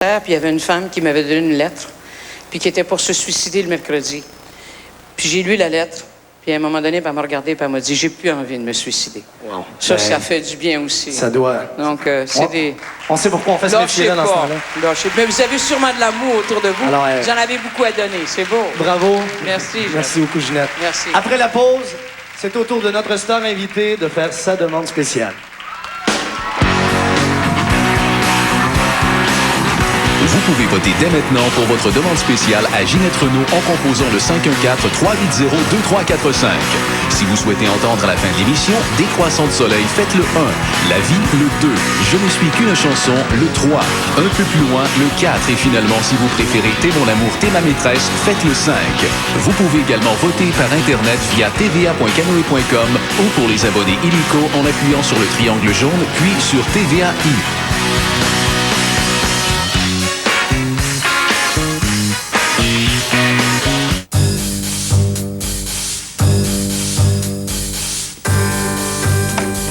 Puis il y avait une femme qui m'avait donné une lettre, puis qui était pour se suicider le mercredi. Puis j'ai lu la lettre, puis à un moment donné, elle m'a regardé, puis elle m'a dit « J'ai plus envie de me suicider. Wow. » Ça fait du bien aussi. Ça doit... Donc, c'est des... On sait pourquoi on fait ce métier-là dans ce temps-là. Mais vous avez sûrement de l'amour autour de vous. Alors, vous en avez beaucoup à donner. C'est beau. Bravo. Merci. Merci beaucoup, Ginette. Merci. Après la pause, c'est au tour de notre star invité de faire sa demande spéciale. Vous pouvez voter dès maintenant pour votre demande spéciale à Ginette Renault en composant le 514-380-2345. Si vous souhaitez entendre à la fin de l'émission Décroissant de soleil, faites le 1, La vie, le 2, Je ne suis qu'une chanson, le 3, un peu plus loin, le 4 et finalement, si vous préférez T'es mon amour, t'es ma maîtresse, faites le 5. Vous pouvez également voter par Internet via tva.canoe.com ou pour les abonnés illico en appuyant sur le triangle jaune puis sur TVAI.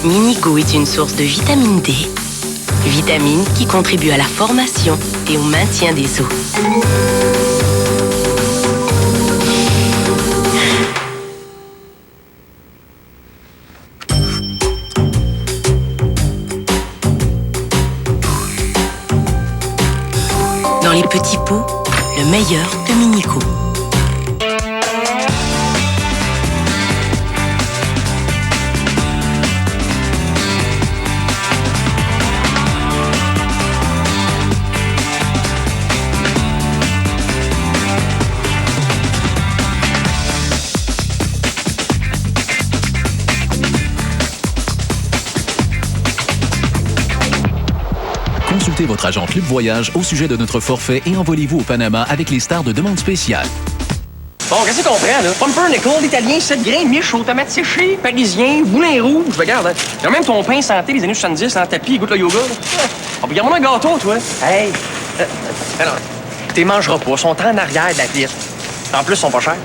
Minigo est une source de vitamine D, vitamine qui contribue à la formation et au maintien des os. Dans les petits pots, le meilleur de Minico. Consultez votre agent Club Voyage au sujet de notre forfait et envolez-vous au Panama avec les stars de demande spéciale. Bon, qu'est-ce qu'on prend, là? Pumpernickel, italien, 7 grains, miche, aux tomates séchées, parisien, boulin rouge. Regarde, hein. Il y a même ton pain santé des années 70 dans le tapis, il goûte le yoga. Oh, puis regarde-moi un gâteau, toi. Hey! Alors, t'es mangeras pas, ils sont en arrière de la pièce. En plus, ils sont pas chers.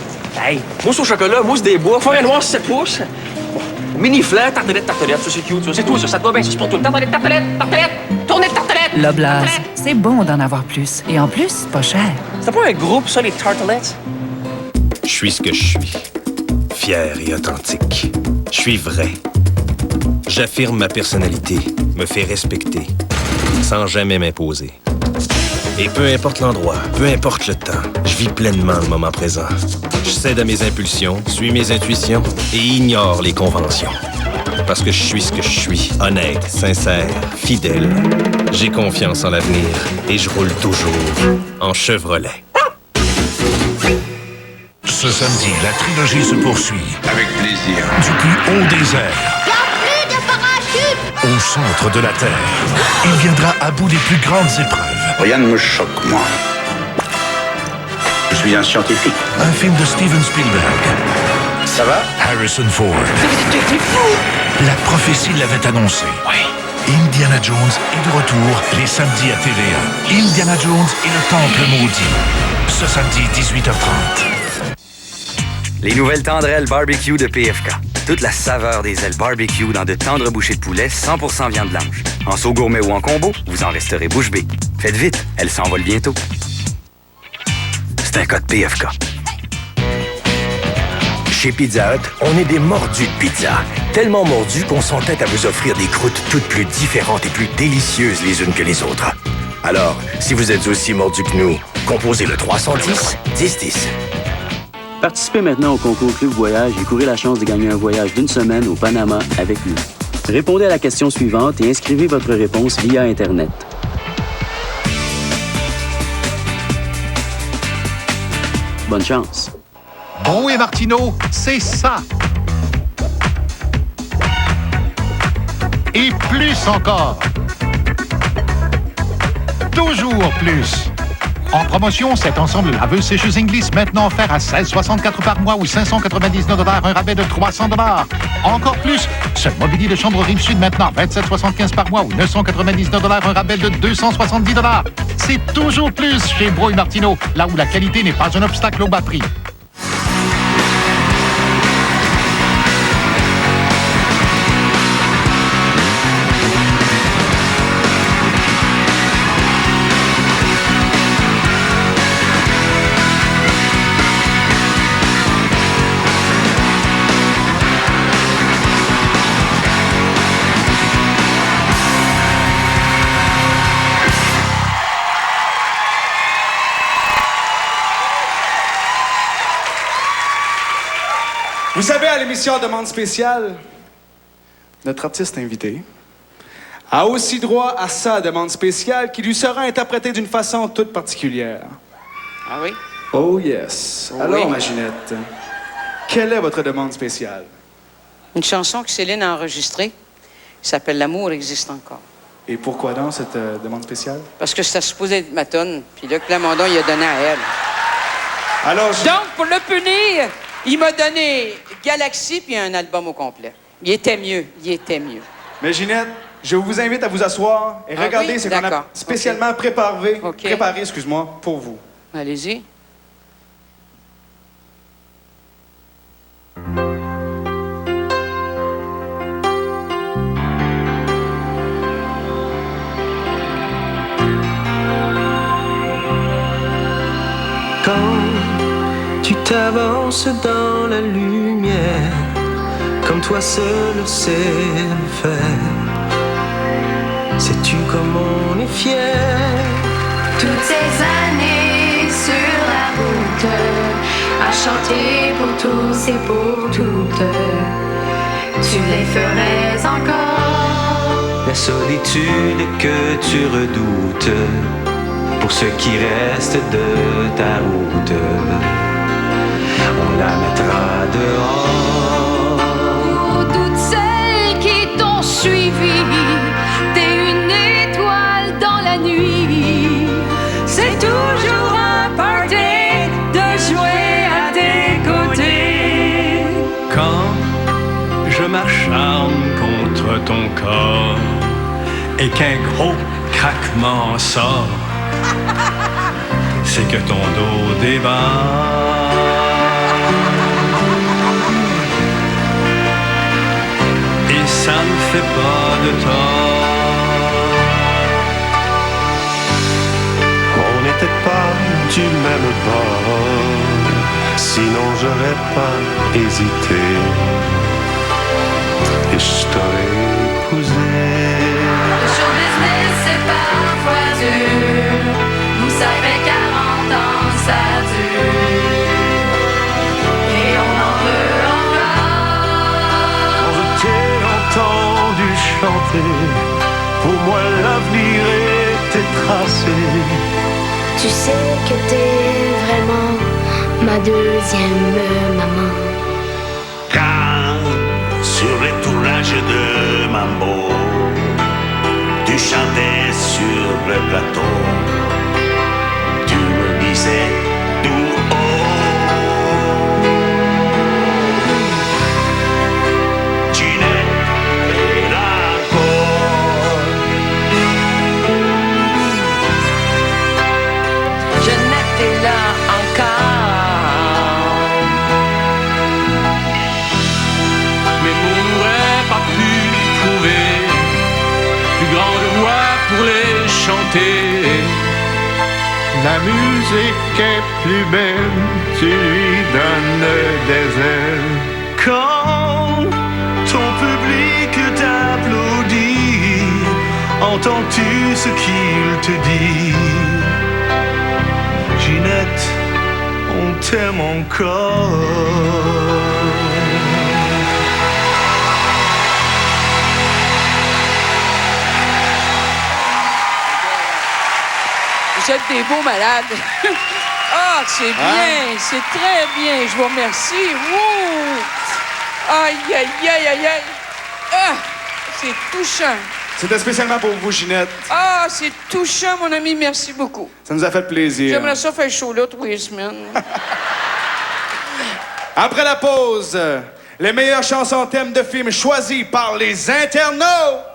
Hey! Mousse au chocolat, mousse des bois, forêt noire, 7 pouces. Mini flan, tartelette, ça c'est cute, ça. C'est tout, ça te va bien, ça c'est pour tout. Tartelette, tournée de tartelette. L'Oblast, c'est bon d'en avoir plus. Et en plus, pas cher. C'est pas un groupe, ça, les tartelettes? Je suis ce que je suis. Fier et authentique. Je suis vrai. J'affirme ma personnalité, me fais respecter, sans jamais m'imposer. Et peu importe l'endroit, peu importe le temps, je vis pleinement le moment présent. Je cède à mes impulsions, suis mes intuitions et ignore les conventions. Parce que je suis ce que je suis, honnête, sincère, fidèle. J'ai confiance en l'avenir et je roule toujours en Chevrolet. Ce samedi, la trilogie se poursuit. Avec plaisir. Du plus haut des airs. Y a plus de parachute! Au centre de la Terre. Il viendra à bout des plus grandes épreuves. Rien ne me choque, moi. Je suis un scientifique. Un film de Steven Spielberg. Ça va? Harrison Ford. La prophétie l'avait annoncé. Oui. Indiana Jones est de retour les samedis à TVA. Indiana Jones et le Temple maudit. Ce samedi, 18h30. Les nouvelles tendrelles barbecue de PFK. Toute la saveur des ailes barbecue dans de tendres bouchées de poulet 100% viande blanche. En sauce gourmet ou en combo, vous en resterez bouche bée. Faites vite, elles s'envolent bientôt. C'est un code PFK. Chez Pizza Hut, on est des mordus de pizza. Tellement mordus qu'on s'entête à vous offrir des croûtes toutes plus différentes et plus délicieuses les unes que les autres. Alors, si vous êtes aussi mordus que nous, composez le 310 1010. Participez maintenant au concours Club Voyage et courez la chance de gagner un voyage d'une semaine au Panama avec nous. Répondez à la question suivante et inscrivez votre réponse via Internet. Bonne chance. Bon et Martineau, c'est ça. Et plus encore. Toujours plus. En promotion, cet ensemble laveuse sécheuse Inglis maintenant offert à 16,64 par mois ou 599 $, un rabais de 300 $. Encore plus, ce mobilier de chambre Rive-Sud maintenant 27,75 par mois ou 999 $, un rabais de 270 $. C'est toujours plus chez Bro & Martineau, là où la qualité n'est pas un obstacle au bas prix. Vous savez, à l'émission Demande spéciale, notre artiste invité a aussi droit à sa demande spéciale qui lui sera interprétée d'une façon toute particulière. Ah oui? Oh yes. Oh Alors, oui. ma Ginette, quelle est votre demande spéciale? Une chanson que Céline a enregistrée, qui s'appelle L'amour existe encore. Et pourquoi donc cette demande spéciale? Parce que c'était supposé être ma tonne, puis là, Plamondon, il a donné à elle. Alors, donc, pour le punir, il m'a donné Galaxy puis un album au complet. Il était mieux. Mais Ginette, je vous invite à vous asseoir et regarder ce qu'on a spécialement préparé, excuse-moi, pour vous. Allez-y. Quand tu t'avances dans la lumière, comme toi seul sais le faire, sais-tu comme on est fier? Toutes ces années sur la route, à chanter pour tous et pour toutes, tu les ferais encore. La solitude que tu redoutes, pour ce qui reste de ta route, on la mettra dehors. Pour toutes celles qui t'ont suivi, t'es une étoile dans la nuit. C'est toujours un party de jouer à tes côtés. Quand je m'acharne contre ton corps et qu'un gros craquement sort, c'est que ton dos débat. Et ça me fait pas de tort. On n'était pas du même bord, sinon j'aurais pas hésité et je t'aurais épousé. Le show business c'est parfois dur, ça fait 40 ans que ça dure, et on en veut encore. Quand je t'ai entendu chanter, pour moi l'avenir était tracé. Tu sais que t'es vraiment ma deuxième maman. Quand sur les tournages de Mambo, tu chantais sur le plateau, tu me disais tout haut, Ginette est là encore. Jeannette est là encore. Mais on n'aurait pas pu trouver plus grande voix pour les chanter. La musique est plus belle, tu lui donnes des ailes. Quand ton public t'applaudit, entends-tu ce qu'il te dit? Ginette, on t'aime encore. Vous êtes des beaux malades. Ah, c'est bien, c'est très bien. Je vous remercie. Wouh! Aïe, aïe, aïe, aïe, aïe. Ah, c'est touchant. C'était spécialement pour vous, Ginette. Ah, c'est touchant, mon ami. Merci beaucoup. Ça nous a fait plaisir. J'aimerais ça faire chaud là 3 semaines. Après la pause, les meilleures chansons thèmes de films choisies par les internautes.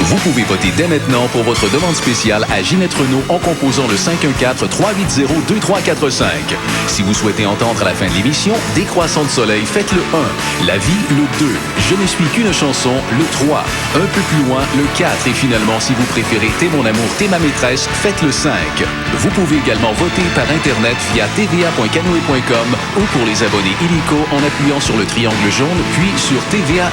Vous pouvez voter dès maintenant pour votre demande spéciale à Ginette Renault en composant le 514-380-2345. Si vous souhaitez entendre à la fin de l'émission Décroissant de soleil, faites le 1, La vie, le 2, Je ne suis qu'une chanson, le 3, un peu plus loin, le 4 et finalement, si vous préférez T'es mon amour, t'es ma maîtresse, faites le 5. Vous pouvez également voter par Internet via tva.canoe.com ou pour les abonnés illico en appuyant sur le triangle jaune puis sur TVAI.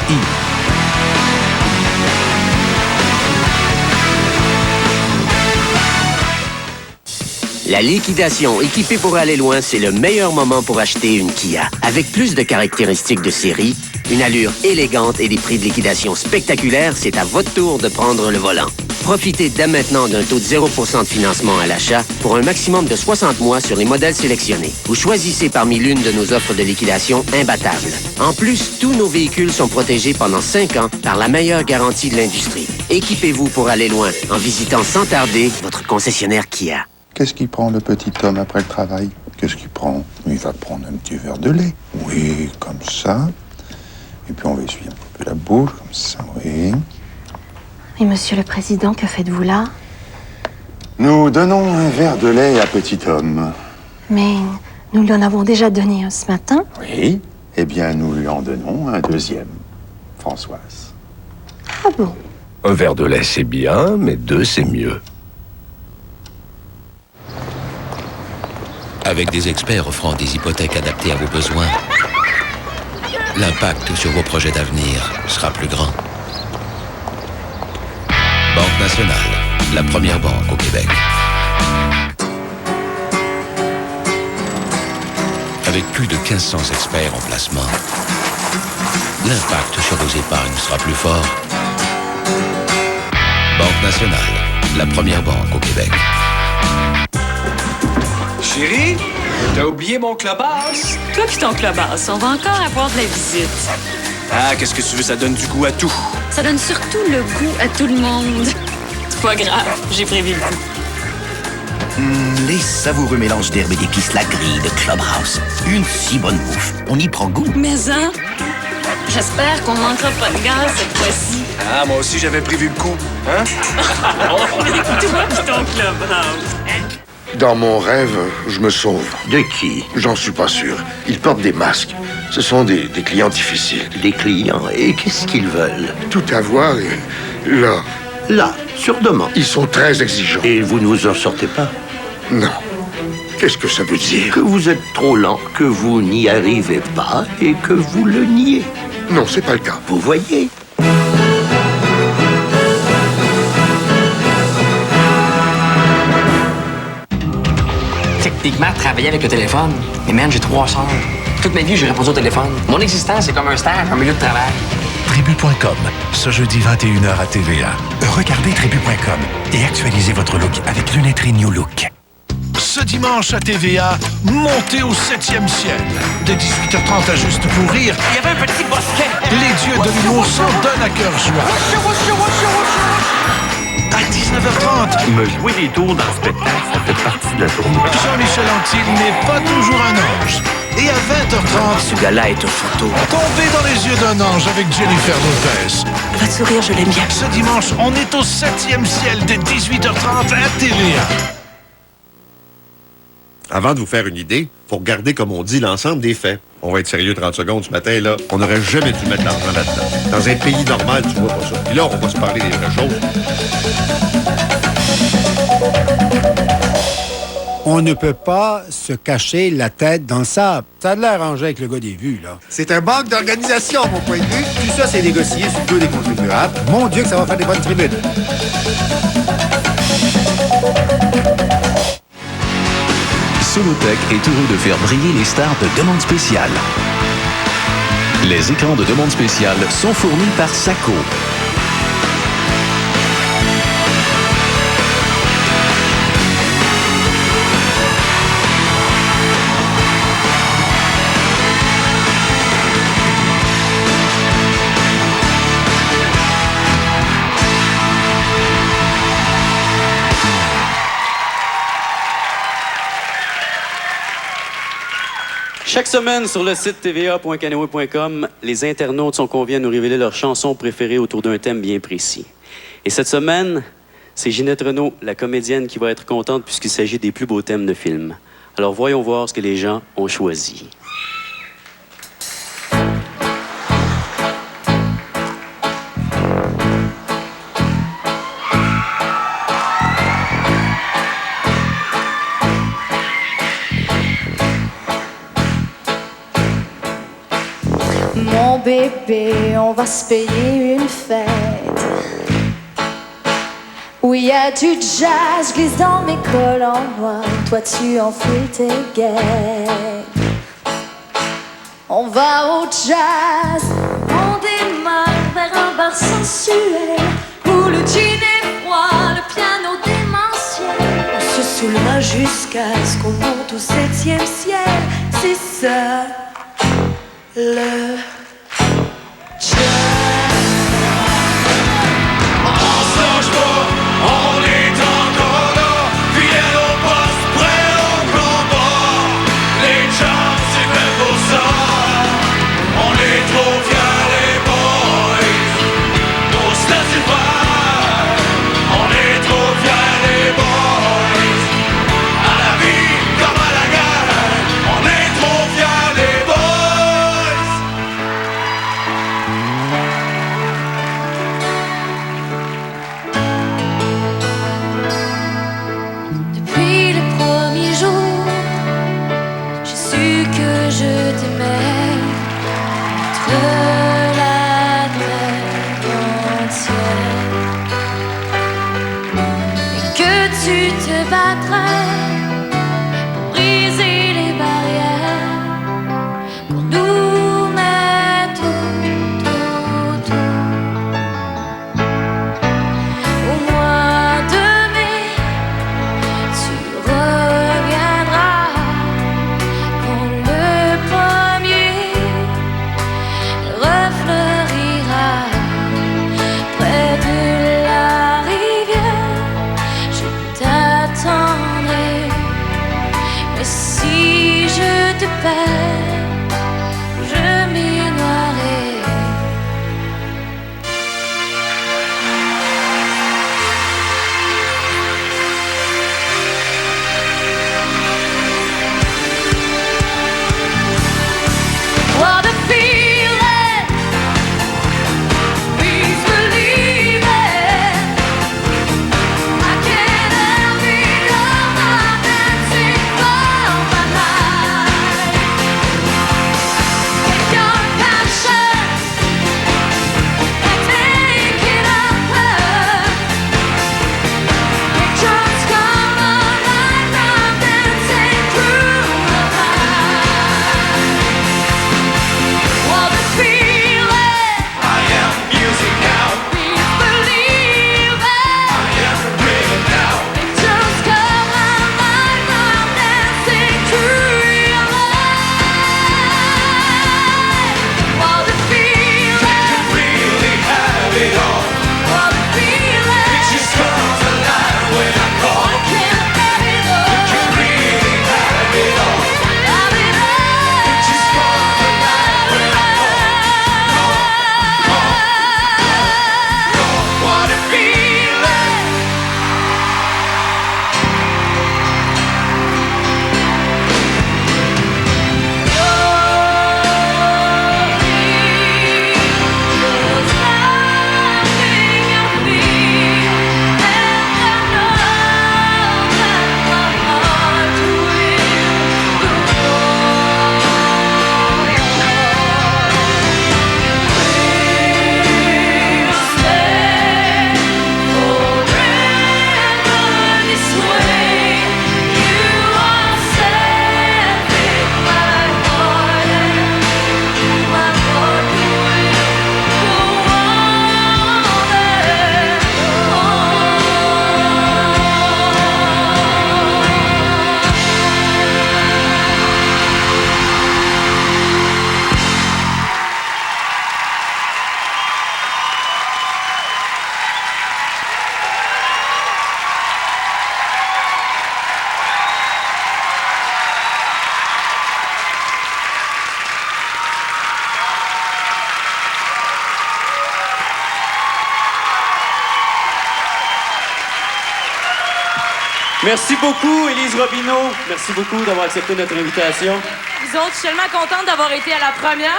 La liquidation équipée pour aller loin, c'est le meilleur moment pour acheter une Kia. Avec plus de caractéristiques de série, une allure élégante et des prix de liquidation spectaculaires, c'est à votre tour de prendre le volant. Profitez dès maintenant d'un taux de 0% de financement à l'achat pour un maximum de 60 mois sur les modèles sélectionnés. Vous choisissez parmi l'une de nos offres de liquidation imbattables. En plus, tous nos véhicules sont protégés pendant 5 ans par la meilleure garantie de l'industrie. Équipez-vous pour aller loin en visitant sans tarder votre concessionnaire Kia. Qu'est-ce qu'il prend le petit homme après le travail? Qu'est-ce qu'il prend? Il va prendre un petit verre de lait. Oui, comme ça. Et puis on va essuyer un peu la bouche, comme ça, oui. Et monsieur le président, que faites-vous là? Nous donnons un verre de lait à petit homme. Mais nous lui en avons déjà donné un ce matin. Oui. Eh bien, nous lui en donnons un deuxième. Françoise. Ah bon? Un verre de lait, c'est bien, mais 2, c'est mieux. Avec des experts offrant des hypothèques adaptées à vos besoins, l'impact sur vos projets d'avenir sera plus grand. Banque Nationale, la première banque au Québec. Avec plus de 1500 experts en placement, l'impact sur vos épargnes sera plus fort. Banque Nationale, la première banque au Québec. Chérie, t'as oublié mon clubhouse? Toi pis ton clubhouse, on va encore avoir de la visite. Ah, qu'est-ce que tu veux? Ça donne du goût à tout. Ça donne surtout le goût à tout le monde. C'est pas grave, j'ai prévu le coup. Les savoureux mélanges d'herbes et d'épices, la grille de Clubhouse. Une si bonne bouffe. On y prend goût. Mais hein? J'espère qu'on manquera pas de gaz cette fois-ci. Ah, moi aussi, j'avais prévu le coup. Hein? Toi pis ton clubhouse. Dans mon rêve, je me sauve. De qui? J'en suis pas sûr. Ils portent des masques. Ce sont des clients difficiles. Des clients? Et qu'est-ce qu'ils veulent? Tout avoir et là. Là, sur demande. Ils sont très exigeants. Et vous ne vous en sortez pas? Non. Qu'est-ce que ça veut dire? Que vous êtes trop lent, que vous n'y arrivez pas et que vous le niez. Non, c'est pas le cas. Vous voyez? Techniquement, travailler avec le téléphone. Mais man, j'ai 3 sœurs. Toute ma vie, j'ai répondu au téléphone. Mon existence, c'est comme un stage, un milieu de travail. Tribu.com, ce jeudi 21h à TVA. Regardez Tribu.com et actualisez votre look avec Lunetterie New Look. Ce dimanche à TVA, montez au 7e ciel. Dès 18h30 à Juste pour rire, Il y avait un petit bosquet. les dieux de l'humour s'en donnent à cœur joie. À 19h30, Me jouer des tours dans le spectacle, ça fait partie de la tournée. Jean-Michel Anctil n'est pas toujours un ange. Et à 20h30, Ce gars-là est un photo. tombez dans les yeux d'un ange avec Jennifer Lopez. Votre sourire, je l'aime bien. Ce dimanche, on est au 7e ciel dès 18h30 à TVA. Avant de vous faire une idée, faut regarder, comme on dit, l'ensemble des faits. On va être sérieux 30 secondes ce matin, là. On n'aurait jamais dû mettre l'argent là-dedans. Dans un pays normal, tu vois pas ça. Puis là, on va se parler des vraies choses. On ne peut pas se cacher la tête dans le sable. Ça a de l'air rangé avec le gars des vues, là. C'est un manque d'organisation, mon point de vue. Tout ça, c'est négocié sur le dos des contribuables. Mon Dieu, que ça va faire des bonnes tribunes. Solotech est heureux de faire briller les stars de Demande Spéciale. Les écrans de Demande Spéciale sont fournis par Saco. Chaque semaine, sur le site tva.canoe.com, les internautes sont conviés à nous révéler leurs chansons préférées autour d'un thème bien précis. Et cette semaine, c'est Ginette Renault, la comédienne, qui va être contente puisqu'il s'agit des plus beaux thèmes de films. Alors voyons voir ce que les gens ont choisi. Mon bébé, on va se payer une fête. Oui, y a du jazz, glisse dans mes collants noirs. Toi tu enfiles tes gags. On va au jazz, on démarre vers un bar sensuel où le gin est froid, le piano démentiel. On se saoulera jusqu'à ce qu'on monte au 7e ciel. C'est ça, le jazz. Merci beaucoup, Élise Robineau. Merci beaucoup d'avoir accepté notre invitation. Vous autres, je suis tellement contente d'avoir été à la première.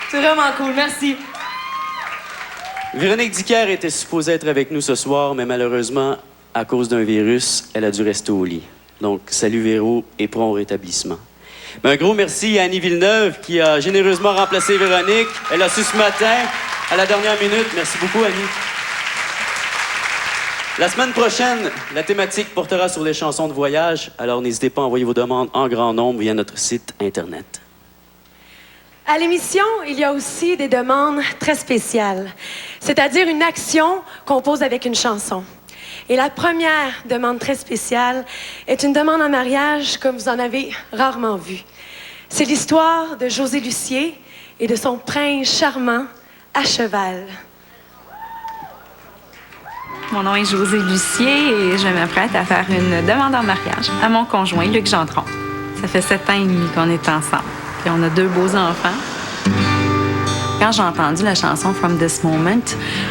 C'est vraiment cool. Merci. Véronique Dicker était supposée être avec nous ce soir, mais malheureusement, à cause d'un virus, elle a dû rester au lit. Donc, salut Véro et prompt rétablissement. Mais un gros merci à Annie Villeneuve qui a généreusement remplacé Véronique. Elle a su ce matin, à la dernière minute. Merci beaucoup, Annie. La semaine prochaine, la thématique portera sur les chansons de voyage, alors n'hésitez pas à envoyer vos demandes en grand nombre via notre site Internet. À l'émission, il y a aussi des demandes très spéciales, c'est-à-dire une action qu'on pose avec une chanson. Et la première demande très spéciale est une demande en mariage comme vous en avez rarement vu. C'est l'histoire de José Lucier et de son prince charmant à cheval. Mon nom est José Lucier et je m'apprête à faire une demande en mariage à mon conjoint, Luc Gendron. Ça fait 7 ans et demi qu'on est ensemble. Puis on a 2 beaux enfants. Quand j'ai entendu la chanson From This Moment,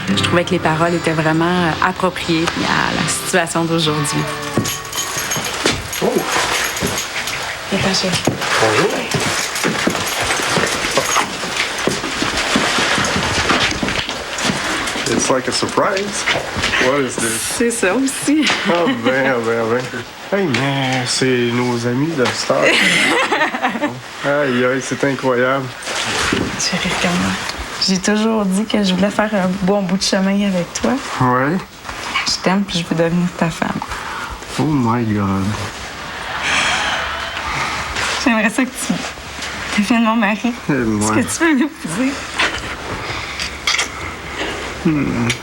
je trouvais que les paroles étaient vraiment appropriées à la situation d'aujourd'hui. Oh! Détaché. Bonjour. It's like a surprise. What is this? C'est ça aussi. Ah ben. Hey, mais c'est nos amis de Star. Aïe, c'est incroyable. Chérie, regarde-moi. J'ai toujours dit que je voulais faire un bon bout de chemin avec toi. Ouais. Je t'aime puis je veux devenir ta femme. Oh my God. J'aimerais ça que tu deviennes mon mari. Est-ce que tu veux m'épouser?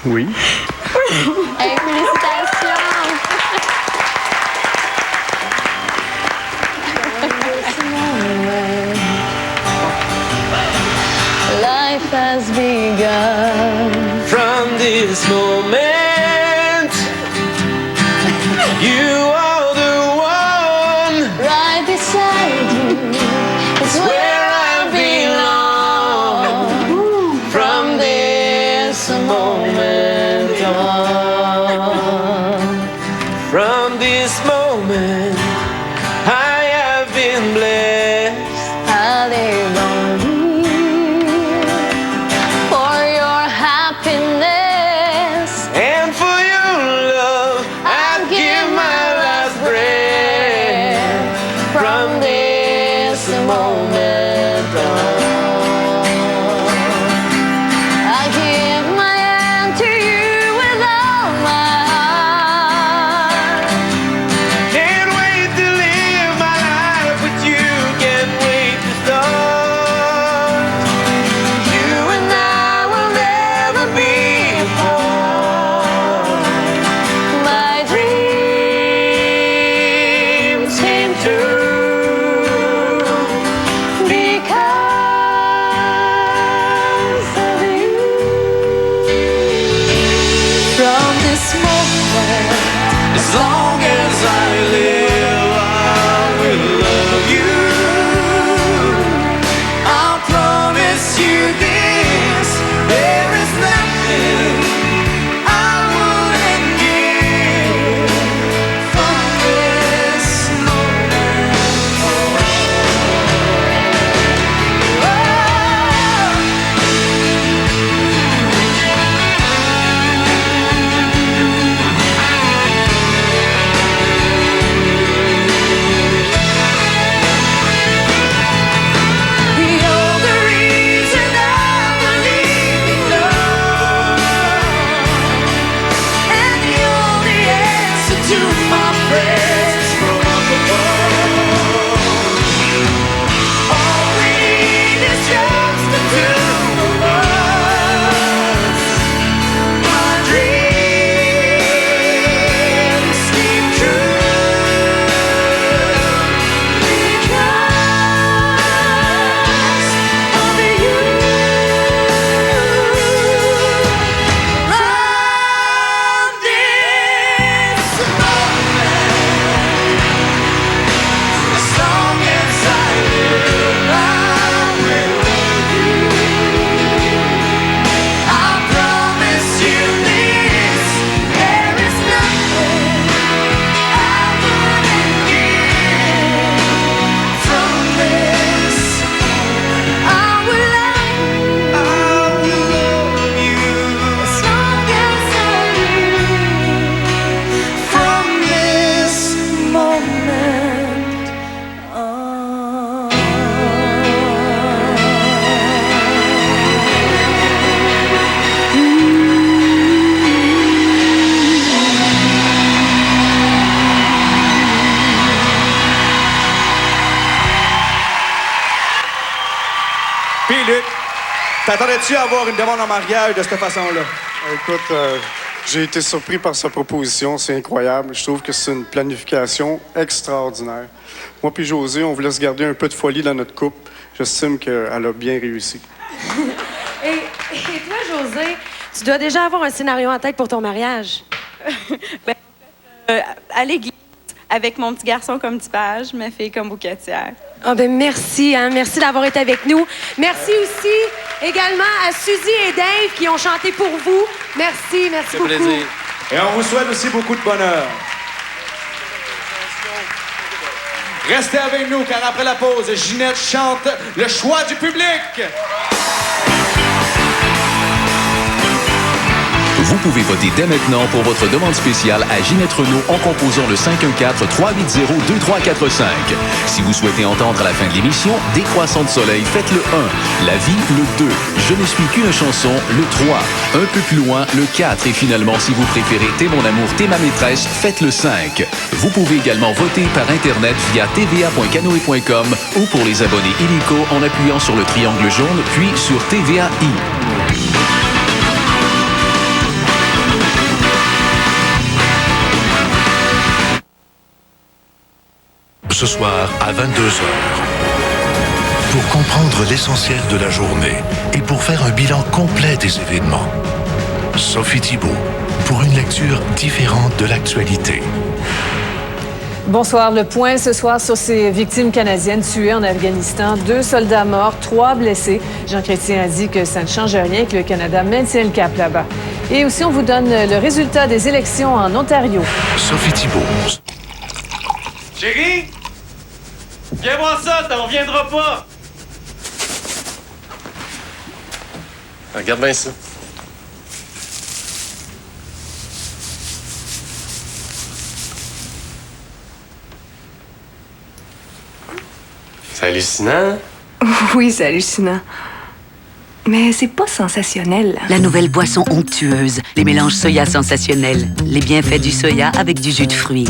Oui. Hey, félicitations! Life has begun. From this moment, you are the one. Right beside you is where I belong. From this moment on. From this moment, I have been blessed. I live on you for your happiness And for your love, I'd give my last breath. from this moment on. I give my hand to you with all my heart. Can't wait to live my life with you. Can't wait to start. You and I will never be apart. My dreams came true because of you. From this moment, As long as I live, I will love you. I promise you this, there is nothing I wouldn't give from this moment on. T'attendais-tu à avoir une demande en mariage de cette façon-là? Écoute, j'ai été surpris par sa proposition. C'est incroyable. Je trouve que c'est une planification extraordinaire. Moi puis José, on voulait se garder un peu de folie dans notre couple. J'estime qu'elle a bien réussi. Et toi, José, tu dois déjà avoir un scénario en tête pour ton mariage. À l'église, avec mon petit garçon comme typage, ma fille comme bouquetière. Ah ben merci, hein? Merci d'avoir été avec nous. Merci aussi également à Suzy et Dave qui ont chanté pour vous. Merci beaucoup. Plaisir. Et on vous souhaite aussi beaucoup de bonheur. Restez avec nous, car après la pause, Ginette chante le choix du public. Vous pouvez voter dès maintenant pour votre demande spéciale à Ginette Renault en composant le 514-380-2345. Si vous souhaitez entendre à la fin de l'émission Décroissant de soleil, faites le 1. La vie, le 2. Je ne suis qu'une chanson, le 3. Un peu plus loin, le 4. Et finalement, si vous préférez T'es mon amour, t'es ma maîtresse, faites le 5. Vous pouvez également voter par Internet via tva.canoe.com ou pour les abonnés illico en appuyant sur le triangle jaune puis sur TVAI. Ce soir à 22h. Pour comprendre l'essentiel de la journée et pour faire un bilan complet des événements. Sophie Thibault, pour une lecture différente de l'actualité. Bonsoir. Le point ce soir sur ces victimes canadiennes tuées en Afghanistan. 2 soldats morts, 3 blessés. Jean Chrétien a dit que ça ne change rien, que le Canada maintient le cap là-bas. Et aussi, on vous donne le résultat des élections en Ontario. Sophie Thibault. Chérie! Viens voir ça, t'en reviendras pas! Regarde bien ça. C'est hallucinant. Oui, c'est hallucinant. Mais c'est pas sensationnel. La nouvelle boisson onctueuse, les mélanges soya sensationnels, les bienfaits du soya avec du jus de fruits.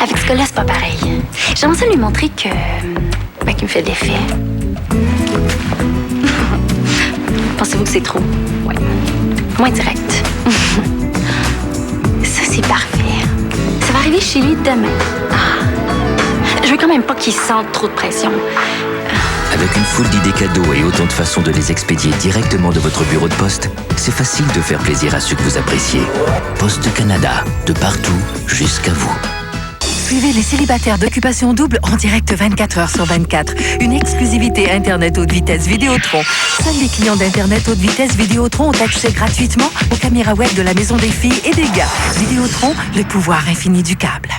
Avec ce gars-là, c'est pas pareil. J'aimerais ça lui montrer que... qu'il me fait de l'effet. Pensez-vous que c'est trop? Ouais. Moins direct. Ça, c'est parfait. Ça va arriver chez lui demain. Ah. Je veux quand même pas qu'il sente trop de pression. Avec une foule d'idées cadeaux et autant de façons de les expédier directement de votre bureau de poste, c'est facile de faire plaisir à ceux que vous appréciez. Poste Canada, de partout jusqu'à vous. Suivez les célibataires d'Occupation Double en direct 24 heures sur 24. Une exclusivité Internet haute vitesse Vidéotron. Seuls les clients d'Internet haute vitesse Vidéotron ont accès gratuitement aux caméras web de la Maison des filles et des gars. Vidéotron, le pouvoir infini du câble.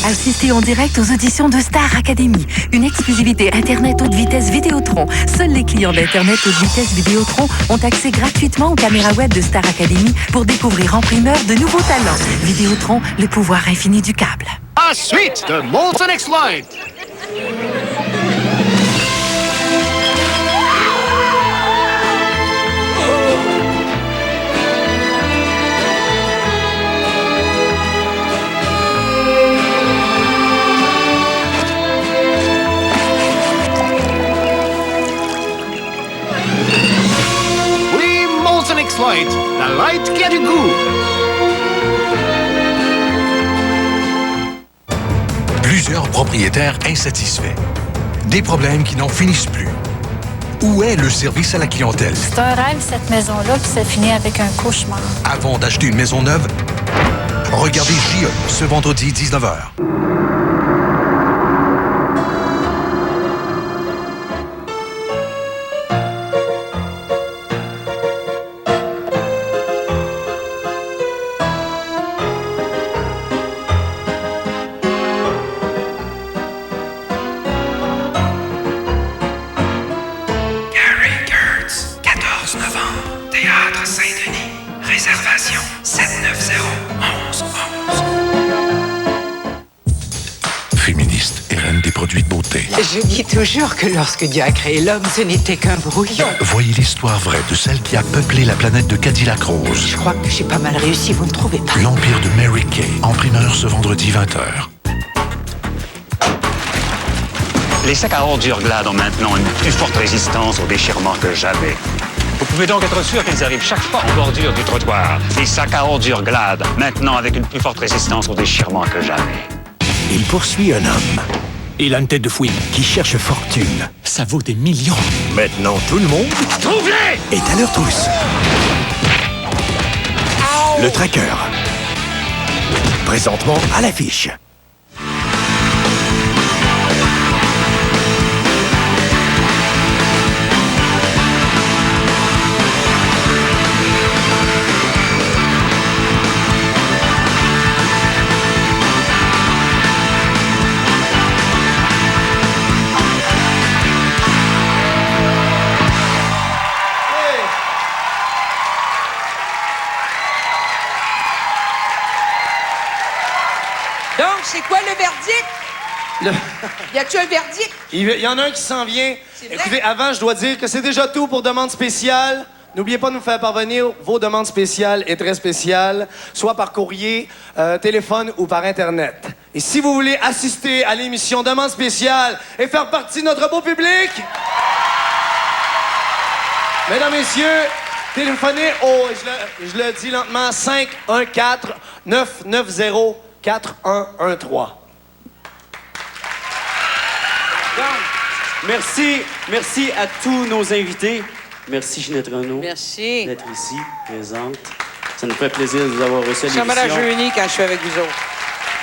Assistez en direct aux auditions de Star Academy. Une exclusivité Internet haute vitesse Vidéotron. Seuls les clients d'Internet haute vitesse Vidéotron ont accès gratuitement aux caméras web de Star Academy pour découvrir en primeur de nouveaux talents. Vidéotron, le pouvoir infini du câble. À suite de Molten X-Light. Oui, Molten X-Light, la light qui a du goût. Plusieurs propriétaires insatisfaits. Des problèmes qui n'en finissent plus. Où est le service à la clientèle? C'est un rêve, cette maison-là, puis ça finit avec un cauchemar. Avant d'acheter une maison neuve, regardez JE ce vendredi 19h. Réservation 790-1111. Féministe et reine des produits de beauté. Je dis toujours que lorsque Dieu a créé l'homme, ce n'était qu'un brouillon. Voyez l'histoire vraie de celle qui a peuplé la planète de Cadillac Rose. Je crois que j'ai pas mal réussi, vous ne trouvez pas? L'Empire de Mary Kay, en primeur ce vendredi 20h. Les sacs à ordures Glad ont maintenant une plus forte résistance au déchirement que jamais. Vous pouvez donc être sûr qu'ils arrivent chaque fois en bordure du trottoir. Des sacs à ordures glades, maintenant avec une plus forte résistance au déchirement que jamais. Il poursuit un homme. Il a une tête de fouine qui cherche fortune. Ça vaut des millions. Maintenant, tout le monde Trouve-les! est à leur trousse. Le tracker. Présentement à l'affiche. Donc, c'est quoi le verdict? Y a-tu un verdict? Il y en a un qui s'en vient. C'est vrai? Écoutez, avant, je dois dire que c'est déjà tout pour Demande spéciale. N'oubliez pas de nous faire parvenir vos demandes spéciales et très spéciales, soit par courrier, téléphone ou par Internet. Et si vous voulez assister à l'émission Demande spéciale et faire partie de notre beau public, mesdames, messieurs, téléphonez au, je le dis lentement, 514-990-4113. Merci à tous nos invités. Merci Ginette Renault. Merci. D'être ici, présente. Ça nous fait plaisir de vous avoir reçu à Ça me l'émission. rajeunit quand je suis avec vous autres.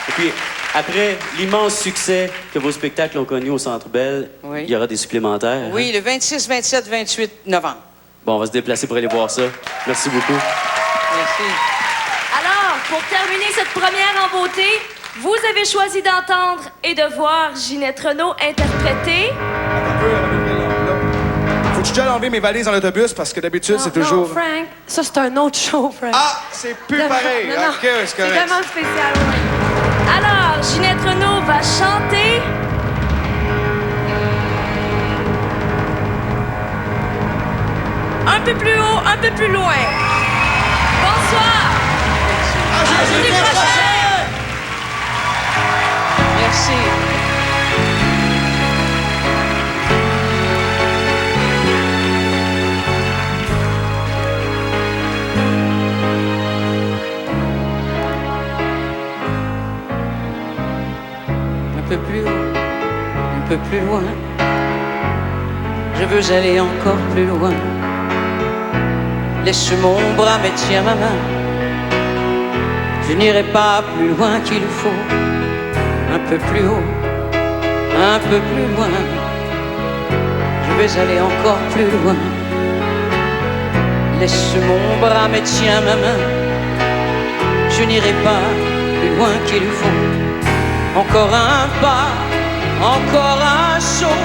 Et puis, après l'immense succès que vos spectacles ont connu au Centre Bell, Oui. il y aura des supplémentaires. Oui, hein? le 26, 27, 28 novembre. Bon, on va se déplacer pour aller voir ça. Merci beaucoup. Merci. Alors, pour terminer cette première en beauté, vous avez choisi d'entendre et de voir Ginette Renault interpréter... Faut que je t'aille enlever mes valises dans l'autobus parce que d'habitude, c'est toujours... Non, Frank, ça, c'est un autre show, Frank. Ah, c'est plus pareil. Non, non, OK, c'est c'est correct. demande spéciale, oui. Alors, Ginette Renault va chanter... Un peu plus haut, un peu plus loin. Bonsoir. À jeudi prochain. Merci. Un peu plus haut, un peu plus loin. Je veux aller encore plus loin. Laisse mon bras, mais tiens ma main. Je n'irai pas plus loin qu'il faut. Un peu plus haut, un peu plus loin. Je vais aller encore plus loin. Laisse mon bras, mais tiens ma main. Je n'irai pas plus loin qu'il faut. Encore un pas, encore un saut.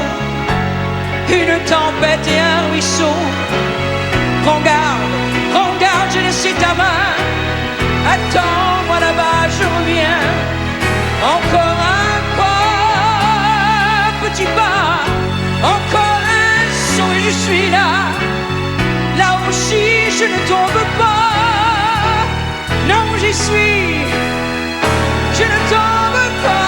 Une tempête et un ruisseau. Prends garde, j'ai laissé ta main. Attends-moi là-bas, je reviens. Encore un pas, petit pas. Encore un saut et je suis là. Là aussi, je ne tombe pas. Non, j'y suis. Je ne tombe pas.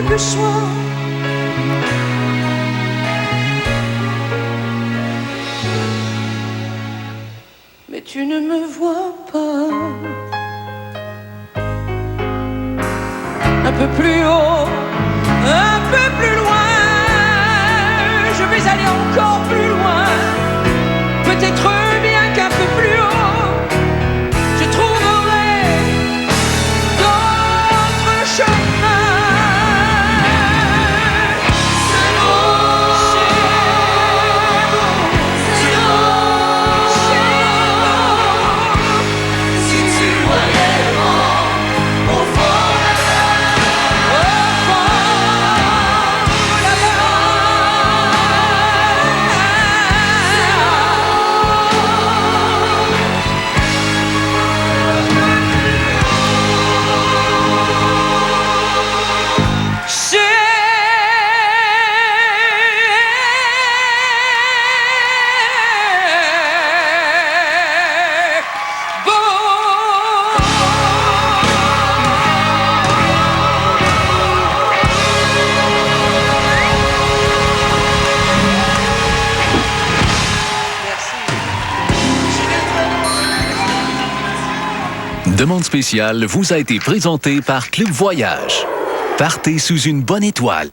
Que soit. Mais tu ne me vois pas. Un peu plus haut, un peu plus loin. Je vais aller encore plus loin. Peut-être bien qu'un peu plus haut, je trouverai d'autres chemins. Demande spéciale vous a été présentée par Club Voyage. Partez sous une bonne étoile.